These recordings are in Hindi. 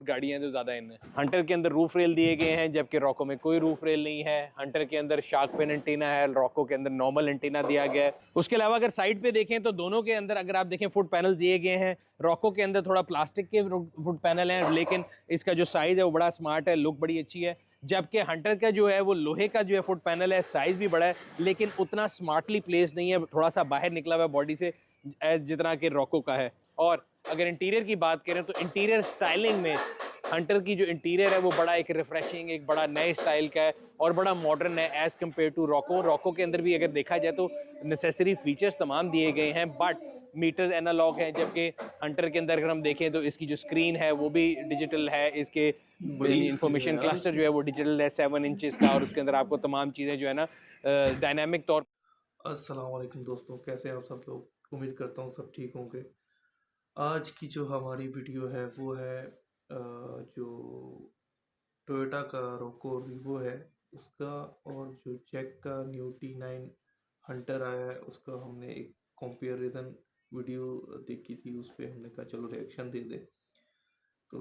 गाड़ियां जो ज्यादा इनमें। हंटर के अंदर रूफ रेल दिए गए हैं, जबकि रॉको में कोई रूफ रेल नहीं है। हंटर के अंदर शार्क फिन एंटीना है, रॉको के अंदर नॉर्मल एंटीना दिया गया है। उसके अलावा अगर साइड पे देखें तो दोनों के अंदर अगर आप देखें फुट पैनल दिए गए हैं। रॉको के अंदर थोड़ा प्लास्टिक के फुट पैनल हैं, लेकिन इसका जो साइज है वो बड़ा स्मार्ट है, लुक बड़ी अच्छी है। जबकि हंटर का जो है वो लोहे का जो है फुट पैनल है, साइज भी बड़ा है, लेकिन उतना स्मार्टली प्लेस नहीं है, थोड़ा सा बाहर निकला हुआ है बॉडी से जितना कि रॉको का है। और अगर इंटीरियर की बात करें तो इंटीरियर स्टाइलिंग में हंटर की जो इंटीरियर है वो बड़ा एक रिफ्रेशिंग, एक बड़ा नए स्टाइल का है और बड़ा मॉडर्न है as compare to Rocco. Rocco के अंदर भी अगर देखा जाए तो नेसेसरी फीचर्स तमाम दिए गए हैं, बट मीटर्स एनालॉग हैं। जबकि हंटर के अंदर अगर हम देखें तो इसकी जो स्क्रीन है वो भी डिजिटल है, इसके इंफॉर्मेशन क्लस्टर जो है वो डिजिटल है 7 इंचेस का, और उसके अंदर आपको तमाम चीज़ें जो है ना डायनामिक तौर। अस्सलाम वालेकुम दोस्तों, कैसे हैं आप सब लोग। उम्मीद करता हूँ सब ठीक होंगे। आज की जो हमारी वीडियो है वो है जो टोयोटा का रोको रीवो है उसका, और जो जैक का न्यू T9 हंटर आया है उसका हमने एक कंपैरिजन वीडियो देखी थी। उस पर हमने कहा चलो रिएक्शन दे दे। तो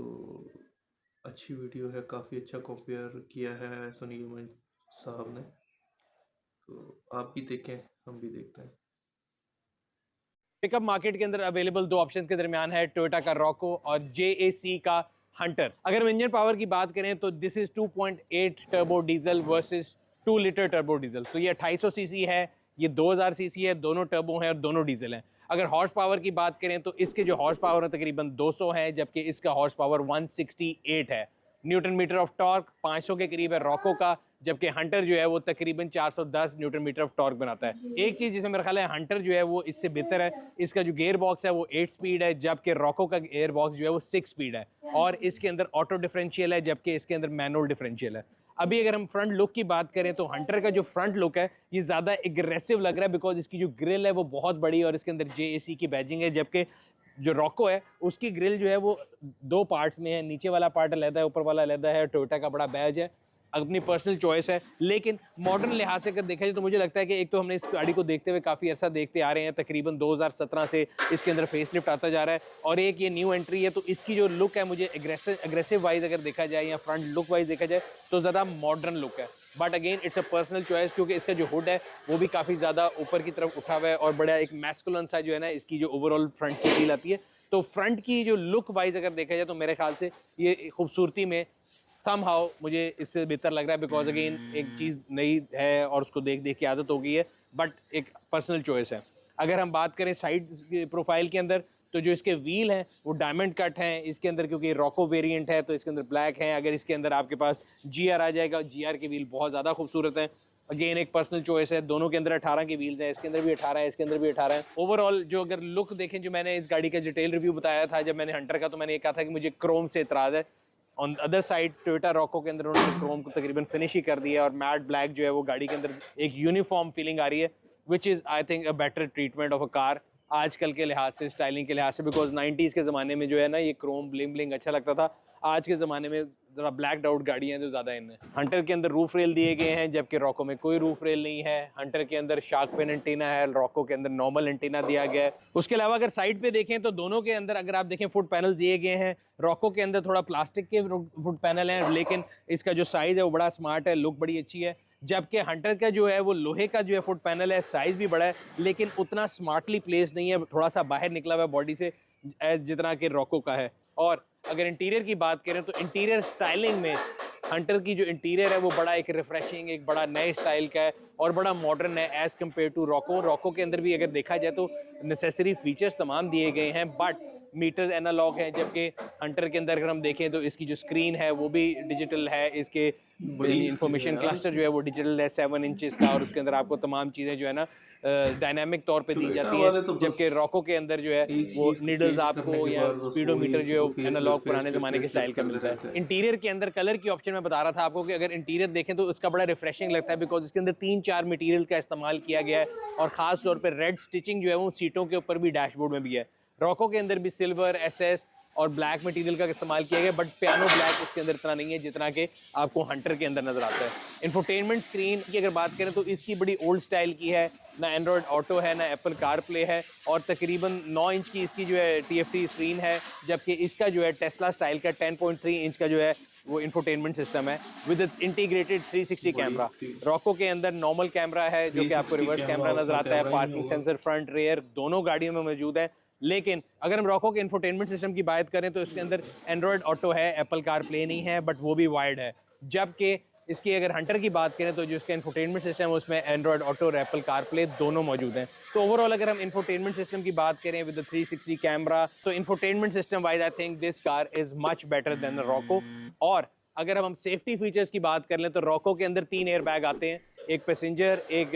अच्छी वीडियो है, काफ़ी अच्छा कंपेयर किया है सुनील मन साहब ने। तो आप भी देखें, हम भी देखते हैं। पिकअप मार्केट के अंदर अवेलेबल दो ऑप्शंस के दरमियान है, टोयोटा का रॉको और JAC का हंटर। अगर हम इंजन पावर की बात करें तो this is 2.8 turbo diesel versus 2 litre turbo diesel. तो ये 250 सीसी है, ये 2000 सीसी है, दोनों टर्बो हैं और दोनों डीजल हैं। अगर हॉर्स पावर की बात करें तो इसके जो हॉर्स पावर है तकरीबन 200 है, जबकि इसका हॉर्स पावर 168 है। न्यूटन मीटर ऑफ टॉर्क 500 के करीब है रॉको का, जबकि हंटर जो है वो तकरीबन 410 न्यूटन मीटर ऑफ टॉर्क बनाता है। एक चीज़ जिसमें मेरा ख्याल है हंटर जो है वो इससे बेहतर है, इसका जो गेयर बॉक्स है वो 8 स्पीड है, जबकि रॉको का गेयर बॉक्स जो है वो 6 स्पीड है, और इसके अंदर ऑटो डिफरेंशियल है, जबकि इसके अंदर मैनुअल डिफरेंशियल है। अभी अगर हम फ्रंट लुक की बात करें तो हंटर का जो फ्रंट लुक है ये ज़्यादा एग्रेसिव लग रहा है, बिकॉज इसकी जो ग्रिल है वो बहुत बड़ी है और इसके अंदर JAC की बैजिंग है। जबकि जो रॉको है उसकी ग्रिल जो है वो दो पार्ट्स में है, नीचे वाला पार्ट अलग है, ऊपर वाला अलग है। टोयोटा का बड़ा बैज है, अपनी पर्सनल चॉइस है, लेकिन मॉडर्न लिहाज से अगर देखा जाए तो मुझे लगता है कि एक तो हमने इस गाड़ी को देखते हुए काफ़ी अर्सा देखते आ रहे हैं, तकरीबन 2017 से इसके अंदर फेसलिफ्ट आता जा रहा है, और एक ये न्यू एंट्री है। तो इसकी जो लुक है मुझे एग्रेसिव वाइज अगर देखा जाए या फ्रंट लुक वाइज देखा जाए तो ज़्यादा मॉडर्न लुक है, but again it's a personal choice, क्योंकि इसका जो हुड है वो भी काफ़ी ज़्यादा ऊपर की तरफ उठा हुआ है और बड़ा एक मैस्कुलन सा जो है ना इसकी जो ओवरऑल फ्रंट की फील आती है। तो फ्रंट की जो लुक वाइज अगर देखा जाए तो मेरे ख्याल से ये खूबसूरती में समहाउ मुझे इससे बेहतर लग रहा है, बिकॉज अगेन एक चीज़ नई है और उसको देख देख के आदत हो गई है, बट एक पर्सनल चॉइस है। अगर हम बात करें साइड प्रोफाइल के अंदर तो जो इसके व्हील हैं वो डायमंड कट हैं इसके अंदर, क्योंकि रॉको वेरिएंट है तो इसके अंदर ब्लैक है। अगर इसके अंदर आपके पास GR आ जाएगा, GR के व्हील बहुत ज़्यादा खूबसूरत हैं। अगेन एक पर्सनल चॉइस है, दोनों के अंदर 18 के व्हील्स हैं, इसके अंदर भी 18 है, इसके अंदर भी 18 है। ओवरऑल जो अगर लुक देखें, जो मैंने इस गाड़ी का डिटेल रिव्यू बताया था जब मैंने हंटर का, तो मैंने ये कहा था कि मुझे क्रोम से इतराज़ है। On other side Toyota Roku के अंदर उन्होंने क्रोम को तकरीबन फिनिश ही कर दिया है और मैट ब्लैक जो है वो गाड़ी के अंदर एक यूनिफॉर्म फीलिंग आ रही है, which is I think a better treatment of a car आजकल के लिहाज से, स्टाइलिंग के लिहाज से। बिकॉज 90s के ज़माने में जो है ना ये क्रोम ब्लिंग ब्लिंग अच्छा लगता था, आज के ज़माने में ज़रा ब्लैक आउट गाड़ियाँ जो ज़्यादा इनमें। हंटर के अंदर रूफ रेल दिए गए हैं, जबकि रॉको में कोई रूफ रेल नहीं है। हंटर के अंदर शार्क फिन एंटीना है, रॉको के अंदर नॉर्मल एंटीना दिया गया है। उसके अलावा अगर साइड पे देखें तो दोनों के अंदर अगर आप देखें फुट पैनल दिए गए हैं। रॉको के अंदर थोड़ा प्लास्टिक के फुट पैनल हैं, लेकिन इसका जो साइज़ है वो बड़ा स्मार्ट है, लुक बड़ी अच्छी है। जबकि हंटर का जो है वो लोहे का जो है फुट पैनल है, साइज़ भी बड़ा है, लेकिन उतना स्मार्टली प्लेस नहीं है, थोड़ा सा बाहर निकला हुआ है बॉडी से जितना कि रॉको का है। और अगर इंटीरियर की बात करें तो इंटीरियर स्टाइलिंग में हंटर की जो इंटीरियर है वो बड़ा एक रिफ्रेशिंग, एक बड़ा नए स्टाइल का है और बड़ा मॉडर्न है as compare to Rocco. Rocco के अंदर भी अगर देखा जाए तो नेसेसरी फीचर्स तमाम दिए गए हैं, बट मीटर्स एनालॉग हैं। जबकि हंटर के अंदर अगर हम देखें तो इसकी जो स्क्रीन है वो भी डिजिटल है, इसके बड़ी स्क्रीन है इंफॉर्मेशन यार क्लस्टर जो है वो डिजिटल है 7 इंचेस का, और उसके अंदर आपको तमाम चीज़ें जो है ना डायनामिक तौर पे दी टोयोटा जाती हैं। वाले तो बस जबकि रॉको के अंदर जो है एक वो चीज को नीडल्स चेंज आपको करने के या बाद बस वही स्पीडोमीटर जो है उसको वो एनालॉग पुराने ज़माने के स्टाइल का करते मिलता है। रहते हैं। इंटीरियर के अंदर कलर की ऑप्शन मैं बता रहा था आपको कि अगर इंटीरियर देखें तो उसका बड़ा रिफ्रेशिंग लगता है, बिकॉज इसके अंदर 3-4 मटेरियल का इस्तेमाल किया गया है, और ख़ास तौर पर रेड स्टिचिंग जो है वो सीटों के ऊपर भी, डैशबोर्ड में भी है। रॉको के अंदर भी सिल्वर SS और ब्लैक मटेरियल का इस्तेमाल किया गया, बट पियानो ब्लैक इसके अंदर इतना नहीं है जितना कि आपको हंटर के अंदर नजर आता है। इंफोटेनमेंट स्क्रीन की अगर बात करें तो इसकी बड़ी ओल्ड स्टाइल की है, ना एंड्रॉयड ऑटो है ना एप्पल कार प्ले है, और तकरीबन 9 इंच की इसकी जो है TFT स्क्रीन है, जबकि इसका जो है टेस्ला स्टाइल का 10.3 इंच का जो है वो इंफोटेनमेंट सिस्टम है विद इंटीग्रेटेड 360 कैमरा। रॉको के अंदर नॉर्मल कैमरा है जो कि आपको रिवर्स कैमरा नजर आता है, पार्किंग सेंसर फ्रंट रेयर दोनों गाड़ियों में मौजूद है। लेकिन अगर हम रॉको के इंफोटेनमेंट सिस्टम की बात करें तो इसके अंदर एंड्रॉयड ऑटो है, एप्पल कार प्ले नहीं है, बट वो भी वायर्ड है। जबकि इसकी अगर हंटर की बात करें तो जो इसका इंफोटेनमेंट सिस्टम है उसमें एंड्रॉयड ऑटो और एप्पल कार प्ले दोनों मौजूद हैं। तो ओवरऑल अगर हम इंफोटेनमेंट सिस्टम की बात करें विद 360 कैमरा, तो infotainment system wise I think this car is much better than Roku. और अगर हम सेफ्टी फीचर्स की बात कर लें तो रॉको के अंदर 3 एयर बैग आते हैं, एक पैसेंजर, एक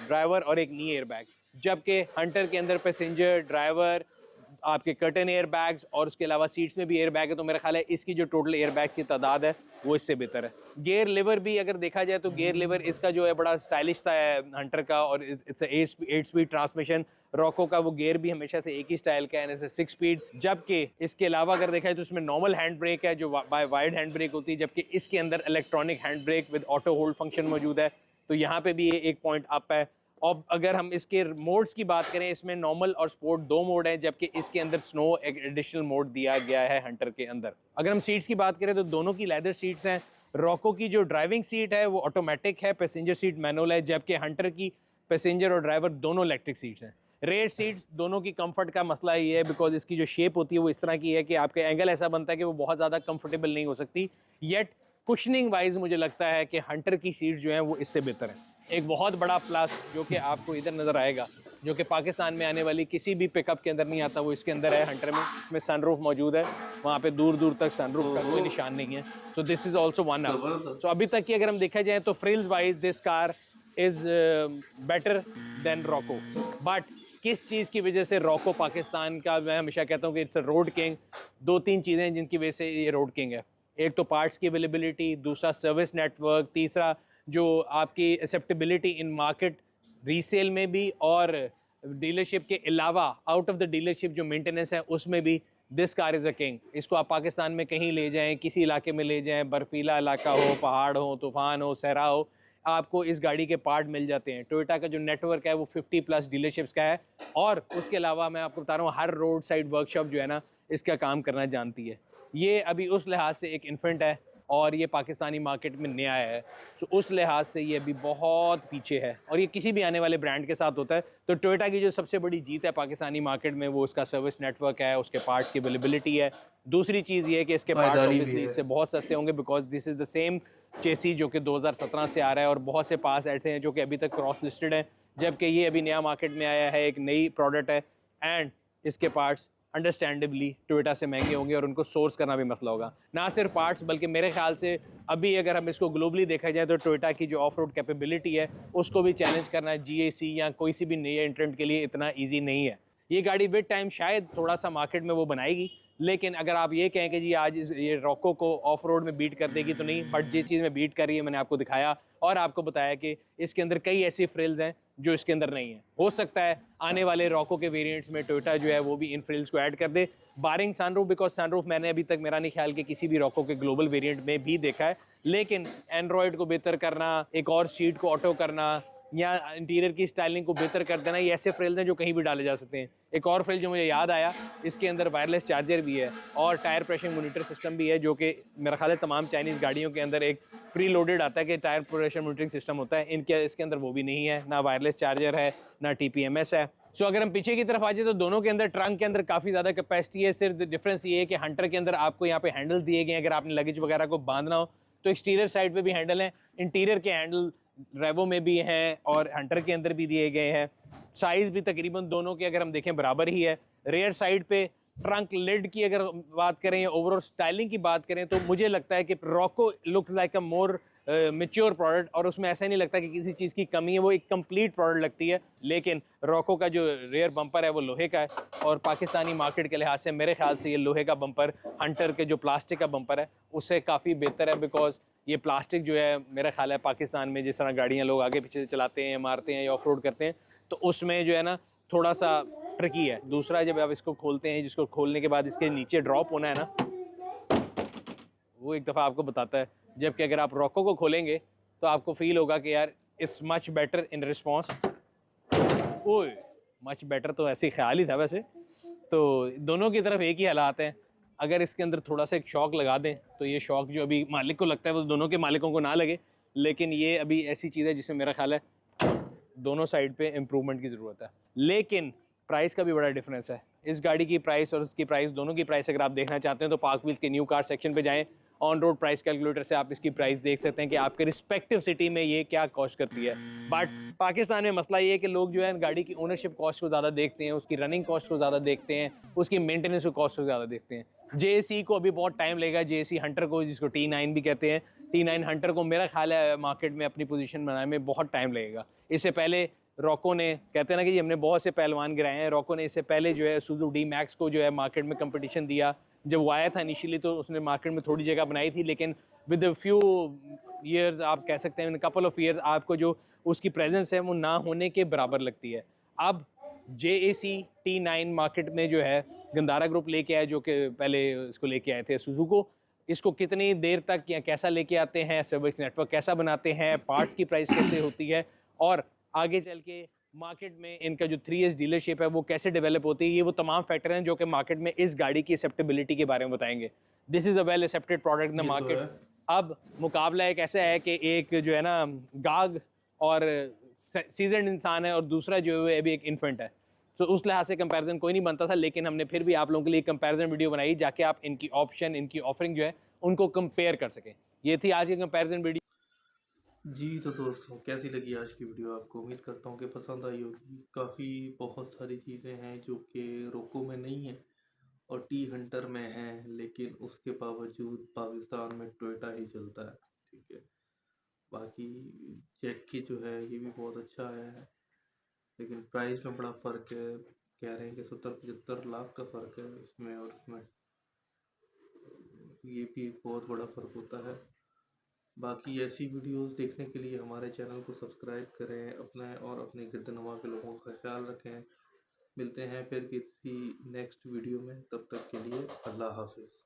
ड्राइवर और एक नी एयर बैग, जबकि हंटर के अंदर पैसेंजर, ड्राइवर, आपके कर्टन एयर बैग्स और उसके अलावा सीट्स में भी एयर बैग है। तो मेरा ख्याल है इसकी जो टोटल एयर बैग की तादाद है वो इससे बेहतर है। गियर लिवर भी अगर देखा जाए तो गियर लिवर इसका जो है बड़ा स्टाइलिश सा है हंटर का, और इट्स 8 स्पीड ट्रांसमिशन। रॉको का वो गियर भी हमेशा से एक ही स्टाइल का है, 6 स्पीड। जबकि इसके अलावा अगर देखा जाए तो इसमें नॉर्मल हैंड ब्रेक है जो बाय वाइड हैंड ब्रेक होती है, जबकि इसके अंदर electronic hand brake with auto hold function मौजूद है। तो यहाँ पे भी ये एक पॉइंट अप है। और अगर हम इसके मोड्स की बात करें, इसमें नॉर्मल और स्पोर्ट 2 मोड हैं, जबकि इसके अंदर स्नो एक एडिशनल मोड दिया गया है हंटर के अंदर। अगर हम सीट्स की बात करें तो दोनों की लेदर सीट्स हैं। रॉको की जो ड्राइविंग सीट है वो ऑटोमेटिक है, पैसेंजर सीट मैनुअल है, जबकि हंटर की पैसेंजर और ड्राइवर दोनों इलेक्ट्रिक सीट्स हैं। रेयर सीट दोनों की कंफर्ट का मसला ये है बिकॉज इसकी जो शेप होती है वो इस तरह की है कि आपके एंगल ऐसा बनता है कि वो बहुत ज़्यादा कंफर्टेबल नहीं हो सकती। येट कुशनिंग वाइज मुझे लगता है कि हंटर की सीट जो है वो इससे बेहतर है। एक बहुत बड़ा प्लस जो कि आपको इधर नज़र आएगा, जो कि पाकिस्तान में आने वाली किसी भी पिकअप के अंदर नहीं आता, वो इसके अंदर है हंटर में। इसमें सनरूफ मौजूद है, वहाँ पे दूर दूर तक सनरूफ का कोई निशान नहीं है। So this is also one up. So अभी तक की अगर हम देखा जाए तो frills wise this car is better than Rocco. But किस चीज़ की वजह से रॉको पाकिस्तान का, मैं हमेशा कहता हूँ कि इट्स अ रोड किंग। 2-3 चीज़ें हैं जिनकी वजह से ये रोड किंग है। एक तो पार्ट्स की अवेलेबिलिटी, दूसरा सर्विस नेटवर्क, तीसरा जो आपकी एक्सेप्टेबिलिटी इन मार्केट रीसेल में भी, और डीलरशिप के अलावा आउट ऑफ द डीलरशिप जो मेंटेनेंस है उसमें भी this car is a king. इसको आप पाकिस्तान में कहीं ले जाएं, किसी इलाके में ले जाएं, बर्फीला इलाका हो, पहाड़ हो, तूफान हो, सहरा हो, आपको इस गाड़ी के पार्ट मिल जाते हैं। टोयोटा का जो नेटवर्क है वो 50+ डीलरशिप्स का है, और उसके अलावा मैं आपको बता रहा हूँ हर रोड साइड वर्कशॉप जो है ना इसका काम करना जानती है। ये अभी उस लिहाज से एक इन्फेंट है और ये पाकिस्तानी मार्केट में नया है, तो उस लिहाज से ये अभी बहुत पीछे है, और ये किसी भी आने वाले ब्रांड के साथ होता है। तो टोयोटा की जो सबसे बड़ी जीत है पाकिस्तानी मार्केट में वो उसका सर्विस नेटवर्क है, उसके पार्ट्स की अवेलेबिलिटी है। दूसरी चीज़ ये है कि इसके पार्ट्स ऑब्वियसली इससे बहुत सस्ते होंगे because this is the same chassis जो कि 2017 से आ रहा है, और बहुत से पास ऐसे हैं जो कि अभी तक क्रॉस लिस्टेड हैं, जबकि ये अभी नया मार्केट में आया है, एक नई प्रोडक्ट है, एंड इसके पार्ट्स अंडरस्टैंडेबली टोयोटा से महंगे होंगे और उनको सोर्स करना भी मसला होगा। ना सिर्फ पार्ट्स बल्कि मेरे ख्याल से अभी अगर हम इसको ग्लोबली देखा जाए तो टोयोटा की जो ऑफ रोड कैपेबिलिटी है उसको भी चैलेंज करना GAC या कोई सी भी नई एंट्रेंट के लिए इतना ईजी नहीं है। ये गाड़ी विद टाइम शायद थोड़ा सा मार्केट में वो बनाएगी, लेकिन अगर आप ये कहें कि जी आज ये रॉको को ऑफ रोड में बीट कर देगी तो नहीं, बट जिस चीज़ में बीट कर रही है मैंने आपको दिखाया और आपको बताया कि इसके अंदर कई ऐसी फ्रिल्स हैं जो इसके अंदर नहीं है। हो सकता है आने वाले रॉको के वेरिएंट्स में टोयोटा जो है वो भी इन फ्रिल्स को ऐड कर दे, बारिंग सनरूफ, बिकॉज सनरूफ मैंने अभी तक मेरा नहीं ख्याल कि किसी भी रॉको के ग्लोबल वेरिएंट में भी देखा है। लेकिन एंड्रॉयड को बेहतर करना, एक और सीट को ऑटो करना या इंटीरियर की स्टाइलिंग को बेहतर कर देना, ये ऐसे फ्रिल्स हैं जो कहीं भी डाले जा सकते हैं। एक और फ्रिल जो मुझे याद आया, इसके अंदर वायरलेस चार्जर भी है और टायर प्रेशर मॉनिटर सिस्टम भी है, जो कि मेरा ख्याल है तमाम चाइनीज़ गाड़ियों के अंदर एक प्री लोडेड आता है कि टायर प्रेशर मॉनिटरिंग सिस्टम होता है। इनके इसके अंदर वो भी नहीं है, ना वायरलेस चार्जर है ना TPMS है। सो अगर हम पीछे की तरफ आ जाए तो दोनों के अंदर ट्रंक के अंदर काफ़ी ज़्यादा कैपेसिटी है। सिर्फ डिफरेंस ये है कि हंटर के अंदर आपको यहाँ पे हैंडल दिए गए हैं, अगर आपने लगेज वगैरह को बांधना हो तो एक्सटीरियर साइड पे भी हैंडल है, इंटीरियर के हैंडल रेवो में भी हैं और हंटर के अंदर भी दिए गए हैं। साइज़ भी तकरीबन दोनों के अगर हम देखें बराबर ही है। रेयर साइड पे ट्रंक लिड की अगर बात करें या ओवरऑल स्टाइलिंग की बात करें तो मुझे लगता है कि रॉको लुक्स लाइक अ मोर मेच्योर प्रोडक्ट, और उसमें ऐसा नहीं लगता कि किसी चीज़ की कमी है, वो एक कंप्लीट प्रोडक्ट लगती है। लेकिन रॉको का जो रेयर बम्पर है वो लोहे का है, और पाकिस्तानी मार्केट के लिहाज से मेरे ख्याल से ये लोहे का बम्पर हंटर के जो प्लास्टिक का बम्पर है उससे काफ़ी बेहतर है, बिकॉज ये प्लास्टिक जो है मेरा ख्याल है पाकिस्तान में जिस तरह गाड़ियाँ लोग आगे पीछे से चलाते हैं, मारते हैं या ऑफ रोड करते हैं, तो उसमें जो है ना थोड़ा सा ट्रिकी है। दूसरा, जब आप इसको खोलते हैं, जिसको खोलने के बाद इसके नीचे ड्रॉप होना है ना, वो एक दफ़ा आपको बताता है। जबकि अगर आप रॉको को खोलेंगे तो आपको फील होगा कि यार it's much better in response. ओए, मच बेटर तो ऐसे ही ख्याल ही था वैसे। तो दोनों की तरफ एक ही हालात हैं। अगर इसके अंदर थोड़ा सा एक शॉक लगा दें तो ये शॉक जो अभी मालिक को लगता है वो दोनों के मालिकों को ना लगे, लेकिन ये अभी ऐसी चीज़ है जिसमें मेरा ख्याल है दोनों साइड पे इम्प्रूवमेंट की ज़रूरत है। लेकिन प्राइस का भी बड़ा डिफरेंस है। इस गाड़ी की प्राइस और उसकी प्राइस, दोनों की प्राइस अगर आप देखना चाहते हैं तो पार्क व्हील्स के न्यू कार सेक्शन पे जाएं। ऑन रोड प्राइस कैलकुलेटर से आप इसकी प्राइस देख सकते हैं कि आपके रिस्पेक्टिव सिटी में ये क्या कॉस्ट करती है। बट पाकिस्तान में मसला ये है कि लोग जो है गाड़ी की ओनरशिप कॉस्ट को ज़्यादा देखते हैं, उसकी रनिंग कॉस्ट को ज़्यादा देखते हैं, उसकी मेंटेनेंस को कॉस्ट को ज़्यादा देखते हैं। JAC को अभी बहुत टाइम लगेगा। JAC हंटर को, जिसको T9 भी कहते हैं, T9 हंटर को मेरा ख्याल है मार्केट में अपनी पोजीशन बनाने में बहुत टाइम लगेगा। इससे पहले रॉको ने, कहते हैं ना कि हमने बहुत से पहलवान गिराए हैं, रॉको ने इससे पहले जो है सुजुकी D-Max को जो है मार्केट में कंपटीशन दिया। जब वो आया था इनिशियली तो उसने मार्केट में थोड़ी जगह बनाई थी, लेकिन विद फ्यू ईयर्स, आप कह सकते हैं कपल ऑफ ईयर्स, आपको जो उसकी प्रेजेंस है वो ना होने के बराबर लगती है। अब JAC T9 मार्केट में जो है गंदारा ग्रुप लेके आया, जो कि पहले इसको लेके आए थे सुजुकी। इसको कितनी देर तक या कैसा लेके आते हैं, सर्विस नेटवर्क कैसा बनाते हैं, पार्ट्स की प्राइस कैसे होती है, और आगे चल के मार्केट में इनका जो 3S डीलरशिप है वो कैसे डेवलप होती है, ये वो तमाम फैक्टर हैं जो कि मार्केट में इस गाड़ी की एक्सेप्टेबिलिटी के बारे में बताएंगे। This is a well accepted product in the ये तो मार्केट। है। अब मुकाबला एक ऐसा है कि एक जो है ना गाग और सीजनड इंसान है, और दूसरा जो है अभी एक इन्फेंट है। तो उस लिहाज से कंपैरिजन कोई नहीं बनता था, लेकिन हमने फिर भी आप लोगों के लिए कंपैरिजन वीडियो बनाई जाके आप इनकी ऑप्शन, इनकी ऑफरिंग जो है उनको कंपेयर कर सकें। ये थी आज की कंपैरिजन वीडियो। जी तो दोस्तों, कैसी लगी आज की वीडियो आपको? उम्मीद करता हूँ कि पसंद आई होगी। काफ़ी बहुत सारी चीज़ें हैं जो कि रोको में नहीं है और टी हंटर में है, लेकिन उसके बावजूद पाकिस्तान में टोयोटा ही चलता है। ठीक है, बाकी जेट की जो है ये भी बहुत अच्छा आया है, लेकिन प्राइस में बड़ा फ़र्क है। कह रहे हैं कि 70-75 लाख का फ़र्क है इसमें और इसमें। ये भी एक बहुत बड़ा फ़र्क होता है। बाकी ऐसी वीडियोस देखने के लिए हमारे चैनल को सब्सक्राइब करें, अपने और अपने गिरदनवा के लोगों का ख्याल रखें। मिलते हैं फिर किसी नेक्स्ट वीडियो में, तब तक के लिए अल्लाह हाफिज़।